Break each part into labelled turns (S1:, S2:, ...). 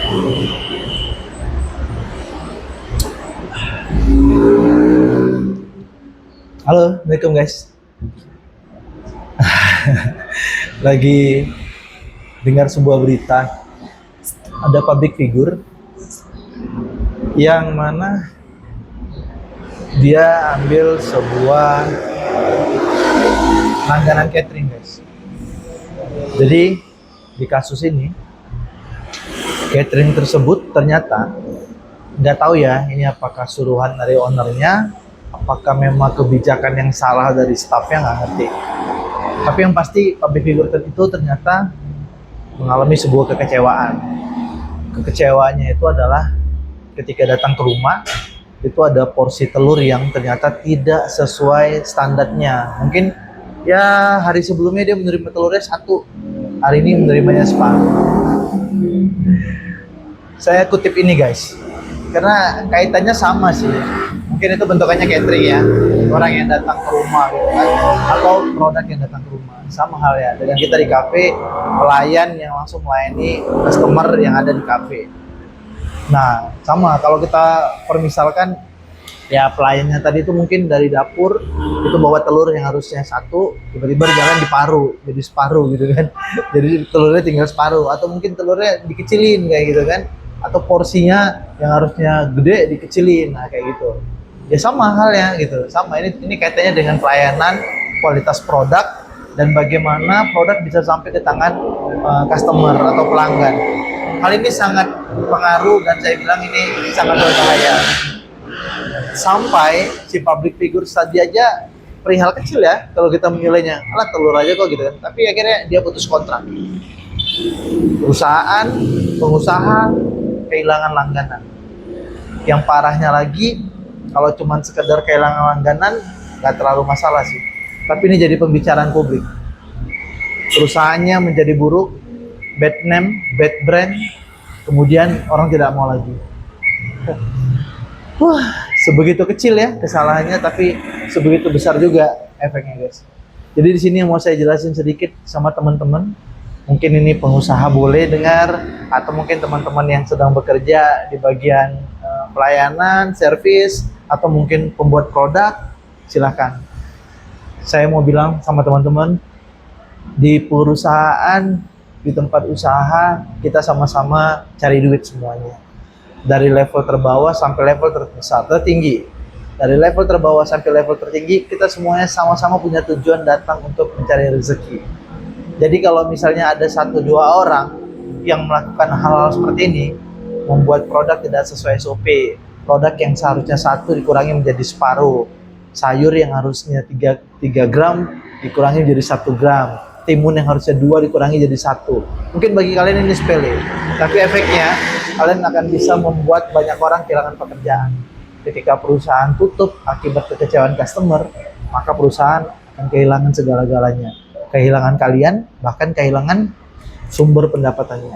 S1: Halo, Assalamualaikum guys. Lagi dengar sebuah berita, ada public figure yang mana dia ambil sebuah langganan catering guys. Jadi di kasus ini catering tersebut ternyata nggak tahu ya ini apakah suruhan dari ownernya, apakah memang kebijakan yang salah dari staffnya, nggak ngerti. Tapi yang pasti public figure itu ternyata mengalami sebuah kekecewaan. Kekecewaannya itu adalah ketika datang ke rumah, itu ada porsi telur yang ternyata tidak sesuai standarnya. Mungkin ya hari sebelumnya dia menerima telurnya 1, hari ini menerimanya separuh. Saya kutip ini guys, karena kaitannya sama sih. Mungkin itu bentukannya catering ya, orang yang datang ke rumah gitu kan, atau produk yang datang ke rumah. Sama hal ya dengan kita di kafe, pelayan yang langsung melayani customer yang ada di kafe. Nah sama kalau kita permisalkan ya, pelayannya tadi itu mungkin dari dapur itu bawa telur yang harusnya 1, tiba-tiba jalan diparuh jadi separuh gitu kan. Jadi telurnya tinggal separuh, atau mungkin telurnya dikecilin kayak gitu kan, atau porsinya yang harusnya gede dikecilin, nah kayak gitu. Ya sama halnya gitu, sama ini kaitannya dengan pelayanan, kualitas produk, dan bagaimana produk bisa sampai ke tangan customer atau pelanggan. Hal ini sangat berpengaruh dan saya bilang ini sangat berbahaya. Sampai si public figure tadi aja perihal kecil ya kalau kita menilainya, alah telur aja kok gitu kan, tapi akhirnya dia putus kontrak. Perusahaan, pengusaha kehilangan langganan. Yang parahnya lagi, kalau cuma sekedar kehilangan langganan nggak terlalu masalah sih, tapi ini jadi pembicaraan publik. Perusahaannya menjadi buruk, bad name, bad brand, kemudian orang tidak mau lagi. Wah, sebegitu kecil ya kesalahannya, tapi sebegitu besar juga efeknya guys. Jadi di sini yang mau saya jelasin sedikit sama teman-teman, mungkin ini pengusaha boleh dengar, atau mungkin teman-teman yang sedang bekerja di bagian pelayanan, servis, atau mungkin pembuat produk, silahkan. Saya mau bilang sama teman-teman, di perusahaan, di tempat usaha, kita sama-sama cari duit semuanya. Dari level terbawah sampai level tertinggi. Dari level terbawah sampai level tertinggi, kita semuanya sama-sama punya tujuan datang untuk mencari rezeki. Jadi kalau misalnya ada 1-2 orang yang melakukan hal-hal seperti ini, membuat produk tidak sesuai SOP, produk yang seharusnya 1 dikurangi menjadi separuh, sayur yang harusnya 3 gram dikurangi menjadi 1 gram, timun yang harusnya 2 dikurangi jadi 1. Mungkin bagi kalian ini sepele, tapi efeknya kalian akan bisa membuat banyak orang kehilangan pekerjaan. Ketika perusahaan tutup akibat kekecewaan customer, maka perusahaan akan kehilangan segala-galanya. Kehilangan kalian, bahkan kehilangan sumber pendapatannya.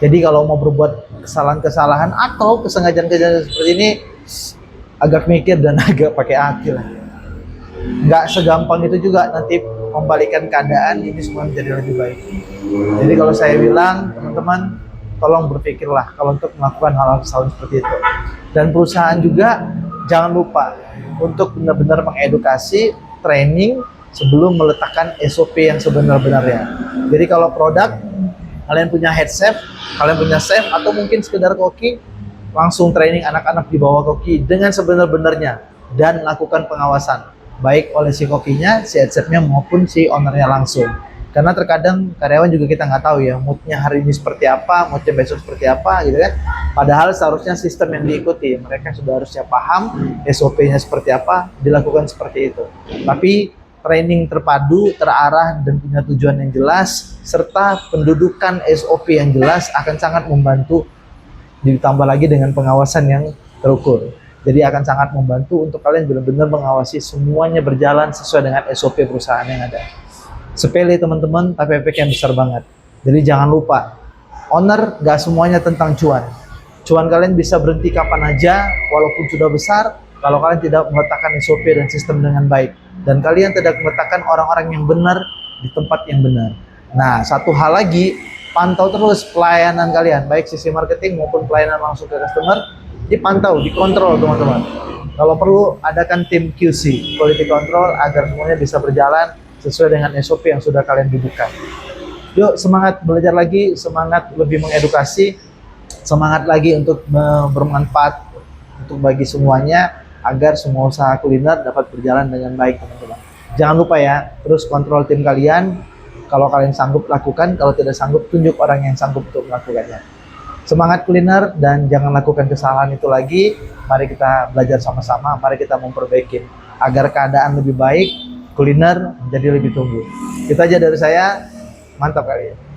S1: Jadi kalau mau berbuat kesalahan-kesalahan atau kesengajaan-kesengajaan seperti ini, agak mikir dan agak pakai hati lah. Nggak segampang itu juga nanti membalikan keadaan ini semua menjadi lebih baik. Jadi kalau saya bilang, teman-teman, tolong berpikirlah kalau untuk melakukan hal-hal kesalahan seperti itu. Dan perusahaan juga jangan lupa untuk benar-benar mengedukasi, training sebelum meletakkan SOP yang sebenar-benarnya. Jadi kalau produk, kalian punya head chef, kalian punya chef, atau mungkin sekedar koki, langsung training anak-anak di bawah koki dengan sebenar-benarnya dan lakukan pengawasan baik oleh si kokinya, si head chefnya maupun si ownernya langsung. Karena terkadang karyawan juga kita nggak tahu ya moodnya hari ini seperti apa, moodnya besok seperti apa gitu kan. Padahal seharusnya sistem yang diikuti, mereka sudah harusnya paham SOP-nya seperti apa, dilakukan seperti itu. Tapi training terpadu, terarah, dan punya tujuan yang jelas, serta pendudukan SOP yang jelas akan sangat membantu, ditambah lagi dengan pengawasan yang terukur. Jadi akan sangat membantu untuk kalian benar-benar mengawasi semuanya berjalan sesuai dengan SOP perusahaan yang ada. Sepele teman-teman, tapi efeknya besar banget. Jadi jangan lupa, owner gak semuanya tentang cuan. Cuan kalian bisa berhenti kapan aja, walaupun sudah besar, kalau kalian tidak meletakkan SOP dan sistem dengan baik. Dan kalian tidak meletakkan orang-orang yang benar di tempat yang benar. Nah, satu hal lagi, pantau terus pelayanan kalian, baik sisi marketing maupun pelayanan langsung ke customer, dipantau, dikontrol teman-teman. Kalau perlu adakan tim QC, quality control, agar semuanya bisa berjalan sesuai dengan SOP yang sudah kalian dudukkan. Yuk semangat belajar lagi, semangat lebih mengedukasi, semangat lagi untuk bermanfaat untuk bagi semuanya, agar semua usaha kuliner dapat berjalan dengan baik teman-teman. Jangan lupa ya, terus kontrol tim kalian. Kalau kalian sanggup lakukan, kalau tidak sanggup tunjuk orang yang sanggup untuk melakukannya. Semangat kuliner dan jangan lakukan kesalahan itu lagi. Mari kita belajar sama-sama, mari kita memperbaiki agar keadaan lebih baik, kuliner menjadi lebih tumbuh. Itu aja dari saya, mantap kali ya.